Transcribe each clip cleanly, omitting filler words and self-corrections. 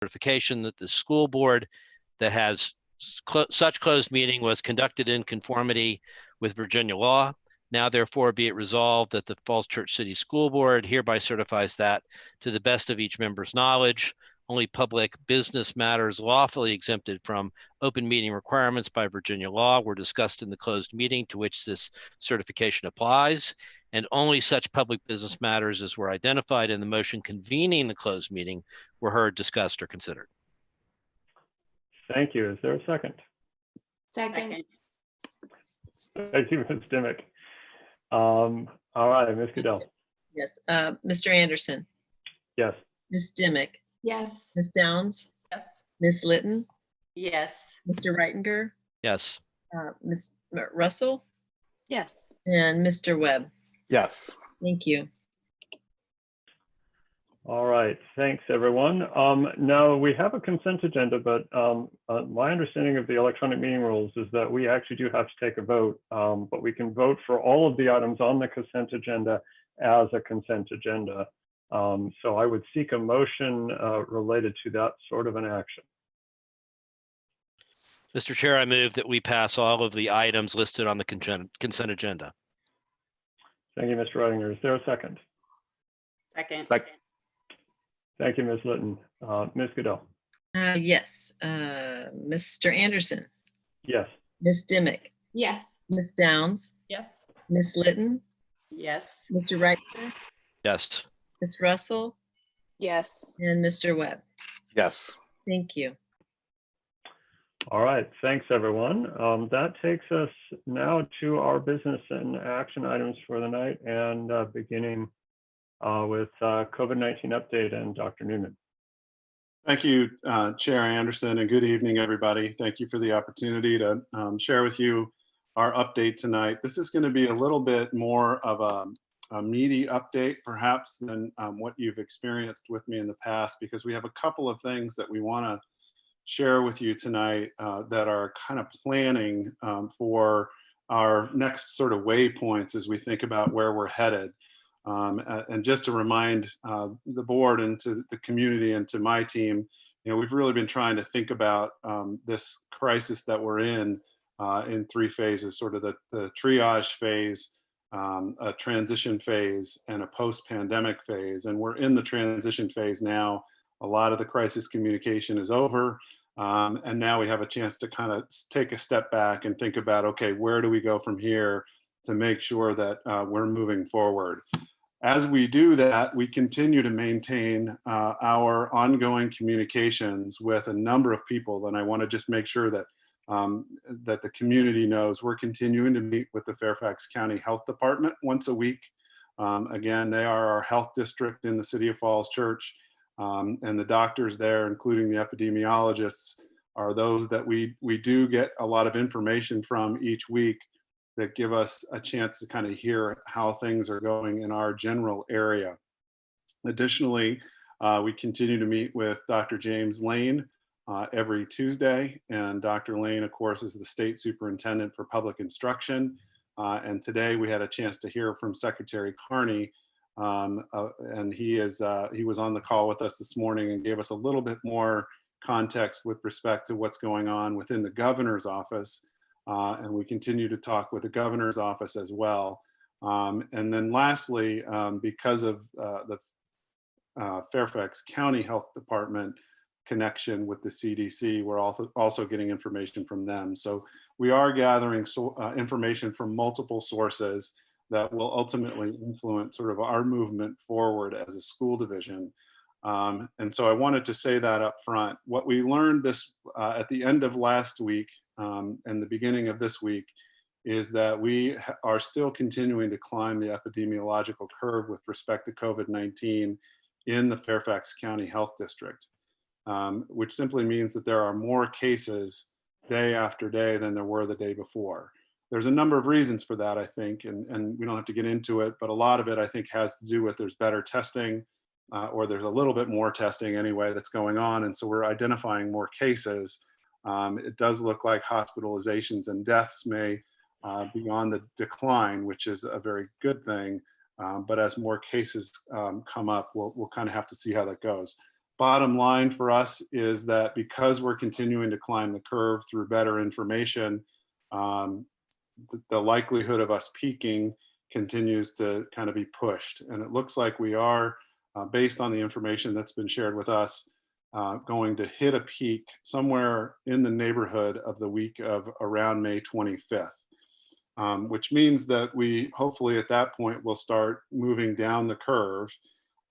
certification that the school board that has such closed meeting was conducted in conformity with Virginia law. Now, therefore, be it resolved that the Falls Church City School Board hereby certifies that, to the best of each member's knowledge, only public business matters lawfully exempted from open meeting requirements by Virginia law were discussed in the closed meeting to which this certification applies, and only such public business matters as were identified in the motion convening the closed meeting were heard, discussed, or considered. Thank you. Is there a second? Second. Thank you, Ms. Dimick. All right, Ms. Goodell. Yes. Mr. Anderson, Yes. Ms. Dimick, Yes. Ms. Downs, Yes. Ms. Litton, Yes. Mr. Reitinger, Yes. Ms. Russell, Yes. and Mr. Webb. Yes. Thank you. All right, thanks, everyone. Now, we have a consent agenda, but my understanding of the electronic meeting rules is that we actually do have to take a vote, but we can vote for all of the items on the consent agenda as a consent agenda. So I would seek a motion related to that sort of an action. Mr. Chair, I move that we pass all of the items listed on the consent agenda. Thank you, Mr. Reitinger. Is there a second? Second. Thank you, Ms. Litton. Ms. Goodell. Yes. Mr. Anderson, Yes. Ms. Dimick, Yes. Ms. Downs, Yes. Ms. Litton, Yes. Mr. Reitinger, Yes. Ms. Russell, Yes. and Mr. Webb. Yes. Thank you. All right, thanks, everyone. That takes us now to our business and action items for the night, and beginning with COVID-19 update and Dr. Newman. Thank you, Chair Anderson, and good evening, everybody. Thank you for the opportunity to share with you our update tonight. This is going to be a little bit more of a meaty update, perhaps, than what you've experienced with me in the past, because we have a couple of things that we want to share with you tonight that are kind of planning for our next sort of waypoints as we think about where we're headed. And just to remind the board and to the community and to my team, we've really been trying to think about this crisis that we're in three phases, sort of the triage phase, a transition phase, and a post-pandemic phase. And we're in the transition phase now. A lot of the crisis communication is over. And now we have a chance to kind of take a step back and think about, okay, where do we go from here to make sure that we're moving forward? As we do that, we continue to maintain our ongoing communications with a number of people. And I want to just make sure that that the community knows we're continuing to meet with the Fairfax County Health Department once a week. Again, they are our health district in the City of Falls Church. And the doctors there, including the epidemiologists, are those that we do get a lot of information from each week that give us a chance to kind of hear how things are going in our general area. Additionally, we continue to meet with Dr. James Lane every Tuesday, and Dr. Lane, of course, is the State Superintendent for Public Instruction. And today we had a chance to hear from Secretary Carney, and he was on the call with us this morning and gave us a little bit more context with respect to what's going on within the governor's office. And we continue to talk with the governor's office as well. And then lastly, because of the Fairfax County Health Department connection with the CDC, we're also getting information from them. So we are gathering information from multiple sources that will ultimately influence sort of our movement forward as a school division. And so I wanted to say that up front. What we learned this at the end of last week and the beginning of this week is that we are still continuing to climb the epidemiological curve with respect to COVID-19 in the Fairfax County Health District, which simply means that there are more cases day after day than there were the day before. There's a number of reasons for that, I think, and we don't have to get into it, but a lot of it, I think, has to do with there's better testing, or there's a little bit more testing anyway that's going on, and so we're identifying more cases. It does look like hospitalizations and deaths may be on the decline, which is a very good thing, but as more cases come up, we'll kind of have to see how that goes. bottom line for us is that because we're continuing to climb the curve through better information, the likelihood of us peaking continues to kind of be pushed. And it looks like we are, based on the information that's been shared with us, going to hit a peak somewhere in the neighborhood of the week of around May 25th, which means that we hopefully at that point will start moving down the curve.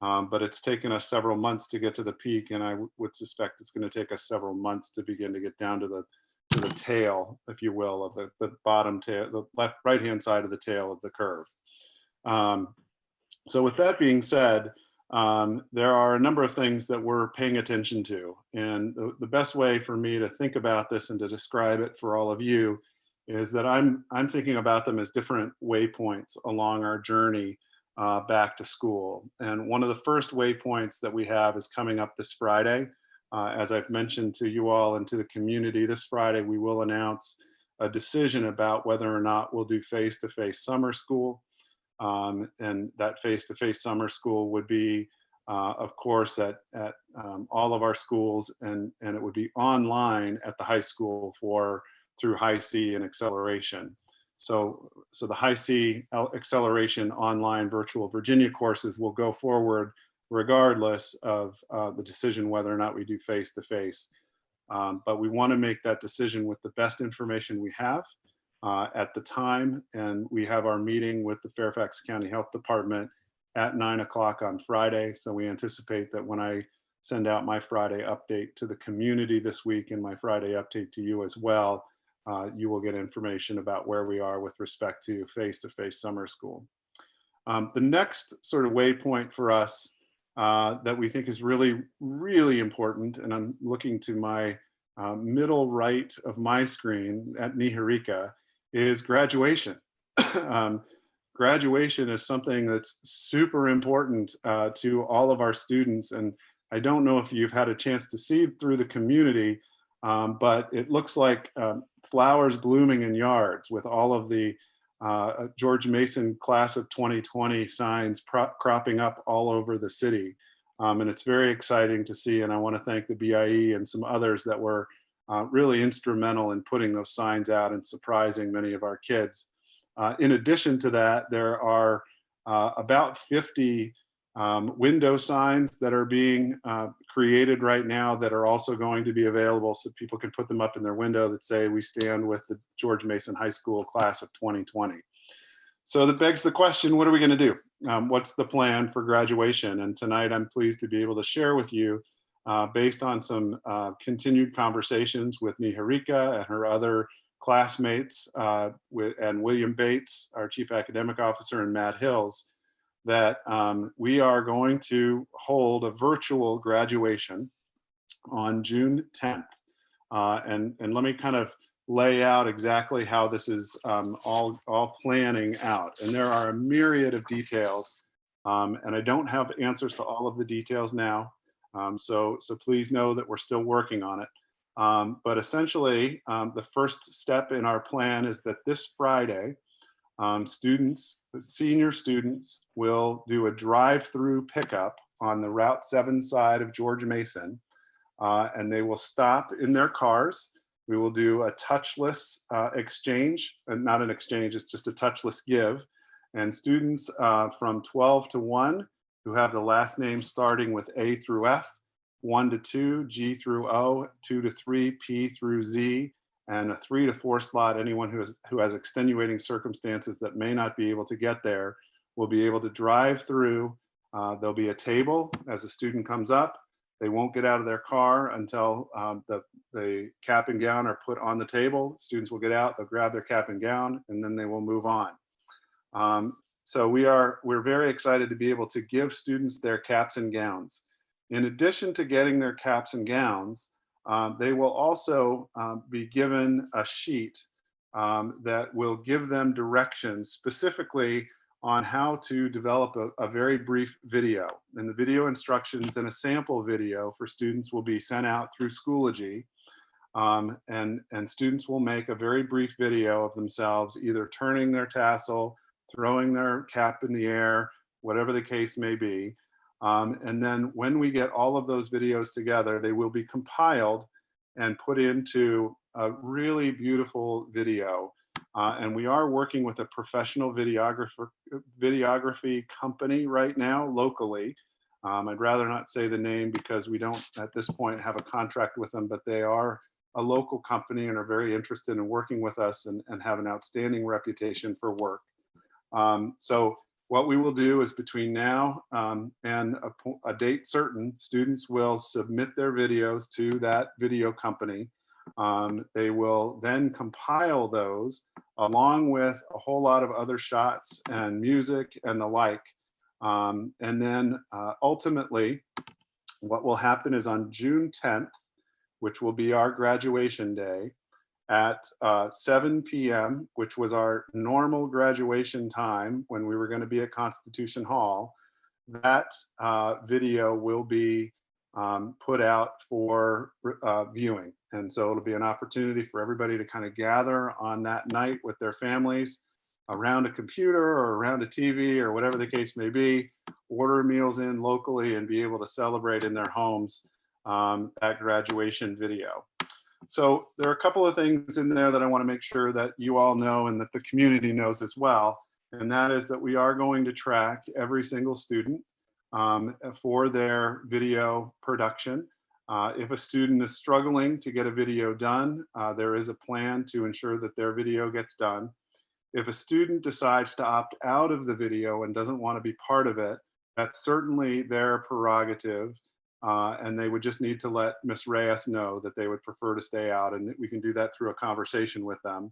But it's taken us several months to get to the peak, and I would suspect it's going to take us several months to begin to get down to the tail, if you will, of the bottom tail, the right-hand side of the tail of the curve. So with that being said, there are a number of things that we're paying attention to. And the best way for me to think about this and to describe it for all of you is that I'm thinking about them as different waypoints along our journey back to school. And one of the first waypoints that we have is coming up this Friday. As I've mentioned to you all and to the community, this Friday we will announce a decision about whether or not we'll do face-to-face summer school. And that face-to-face summer school would be, of course, at all of our schools, and it would be online at the high school through Hi-C and Acceleration. So the Hi-C Acceleration online virtual Virginia courses will go forward regardless of the decision whether or not we do face-to-face. But we want to make that decision with the best information we have at the time. And we have our meeting with the Fairfax County Health Department at 9 o'clock on Friday. So we anticipate that when I send out my Friday update to the community this week and my Friday update to you as well, you will get information about where we are with respect to face-to-face summer school. The next sort of waypoint for us that we think is really, really important, and I'm looking to my middle right of my screen at Niharika, is graduation. Graduation is something that's super important to all of our students. And I don't know if you've had a chance to see through the community, but it looks like flowers blooming in yards with all of the George Mason class of 2020 signs cropping up all over the city. And it's very exciting to see. And I want to thank the BIE and some others that were really instrumental in putting those signs out and surprising many of our kids. In addition to that, there are about 50 window signs that are being created right now that are also going to be available so people can put them up in their window that say, "We stand with the George Mason High School class of 2020. So that begs the question, what are we going to do? What's the plan for graduation? And tonight I'm pleased to be able to share with you, based on some continued conversations with Niharika and her other classmates, and William Bates, our Chief Academic Officer, and Matt Hills, that we are going to hold a virtual graduation on June 10th. And let me kind of lay out exactly how this is all planning out. And there are a myriad of details, and I don't have answers to all of the details now. So please know that we're still working on it. But essentially, the first step in our plan is that this Friday, senior students will do a drive-through pickup on the Route 7 side of George Mason, and they will stop in their cars. We will do a touchless exchange, and not an exchange, it's just a touchless give. And students from 12 to 1 who have the last name starting with A through F, 1 to 2, G through O, 2 to 3, P through Z, and a 3 to 4 slot, anyone who has extenuating circumstances that may not be able to get there will be able to drive through. There'll be a table as a student comes up. They won't get out of their car until the cap and gown are put on the table. Students will get out, they'll grab their cap and gown, and then they will move on. So we're very excited to be able to give students their caps and gowns. In addition to getting their caps and gowns, they will also be given a sheet that will give them directions specifically on how to develop a very brief video. And the video instructions and a sample video for students will be sent out through Schoology. And students will make a very brief video of themselves, either turning their tassel, throwing their cap in the air, whatever the case may be. And then when we get all of those videos together, they will be compiled and put into a really beautiful video. And we are working with a professional videography company right now locally. I'd rather not say the name because we don't at this point have a contract with them, but they are a local company and are very interested in working with us and have an outstanding reputation for work. So what we will do is between now and a date certain, students will submit their videos to that video company. They will then compile those along with a whole lot of other shots and music and the like. And then ultimately, what will happen is on June 10th, which will be our graduation day, at 7 p.m., which was our normal graduation time when we were going to be at Constitution Hall, that video will be put out for viewing. And so it'll be an opportunity for everybody to kind of gather on that night with their families around a computer or around a TV or whatever the case may be, order meals in locally and be able to celebrate in their homes that graduation video. So there are a couple of things in there that I want to make sure that you all know and that the community knows as well. And that is that we are going to track every single student for their video production. If a student is struggling to get a video done, there is a plan to ensure that their video gets done. If a student decides to opt out of the video and doesn't want to be part of it, that's certainly their prerogative. And they would just need to let Ms. Reyes know that they would prefer to stay out, and we can do that through a conversation with them.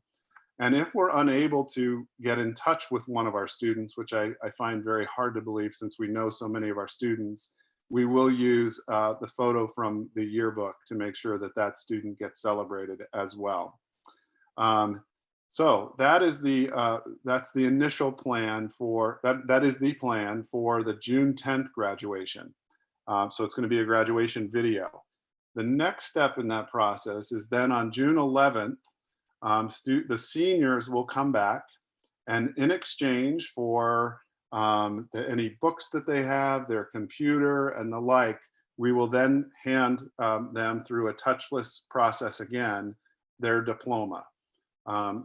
And if we're unable to get in touch with one of our students, which I find very hard to believe since we know so many of our students, we will use the photo from the yearbook to make sure that that student gets celebrated as well. So that is that's the initial plan for, that is the plan for the June 10th graduation. So it's going to be a graduation video. The next step in that process is then on June 11th, the seniors will come back, and in exchange for any books that they have, their computer and the like, we will then hand them through a touchless process again, their diploma.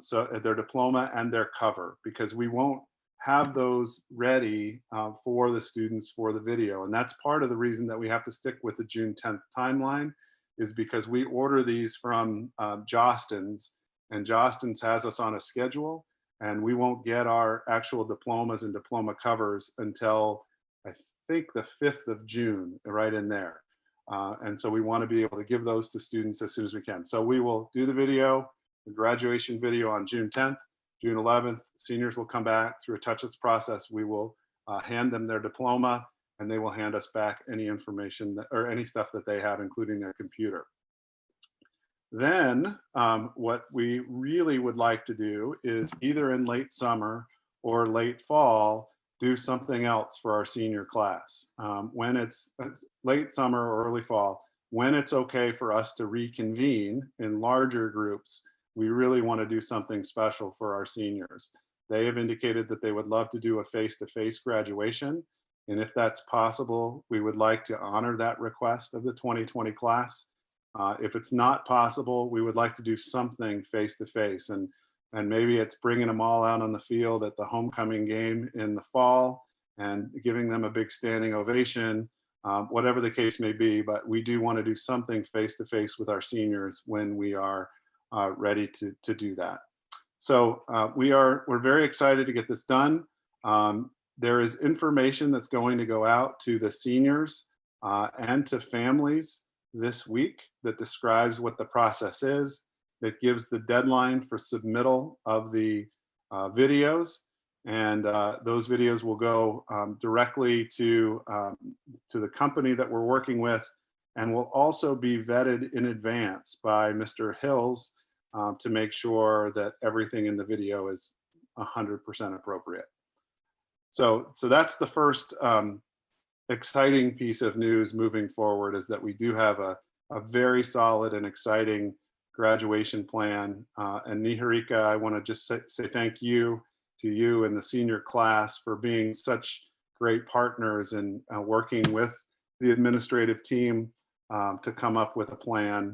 So their diploma and their cover, because we won't have those ready for the students for the video. And that's part of the reason that we have to stick with the June 10th timeline, is because we order these from Jostens, and Jostens has us on a schedule, and we won't get our actual diplomas and diploma covers until I think the 5th of June, right in there. And so we want to be able to give those to students as soon as we can. So we will do the video, the graduation video on June 10th. June 11th, seniors will come back through a touchless process. We will hand them their diploma, and they will hand us back any information or any stuff that they have, including their computer. Then what we really would like to do is either in late summer or late fall, do something else for our senior class. When it's late summer or early fall, when it's okay for us to reconvene in larger groups, we really want to do something special for our seniors. They have indicated that they would love to do a face-to-face graduation. And if that's possible, we would like to honor that request of the 2020 class. If it's not possible, we would like to do something face-to-face. And maybe it's bringing them all out on the field at the homecoming game in the fall and giving them a big standing ovation, whatever the case may be. But we do want to do something face-to-face with our seniors when we are ready to do that. So we're very excited to get this done. There is information that's going to go out to the seniors and to families this week that describes what the process is, that gives the deadline for submittal of the videos. And those videos will go directly to the company that we're working with, and will also be vetted in advance by Mr. Hills to make sure that everything in the video is 100% appropriate. So that's the first exciting piece of news moving forward, is that we do have a very solid and exciting graduation plan. And Niharika, I want to just say thank you to you and the senior class for being such great partners in working with the administrative team to come up with a plan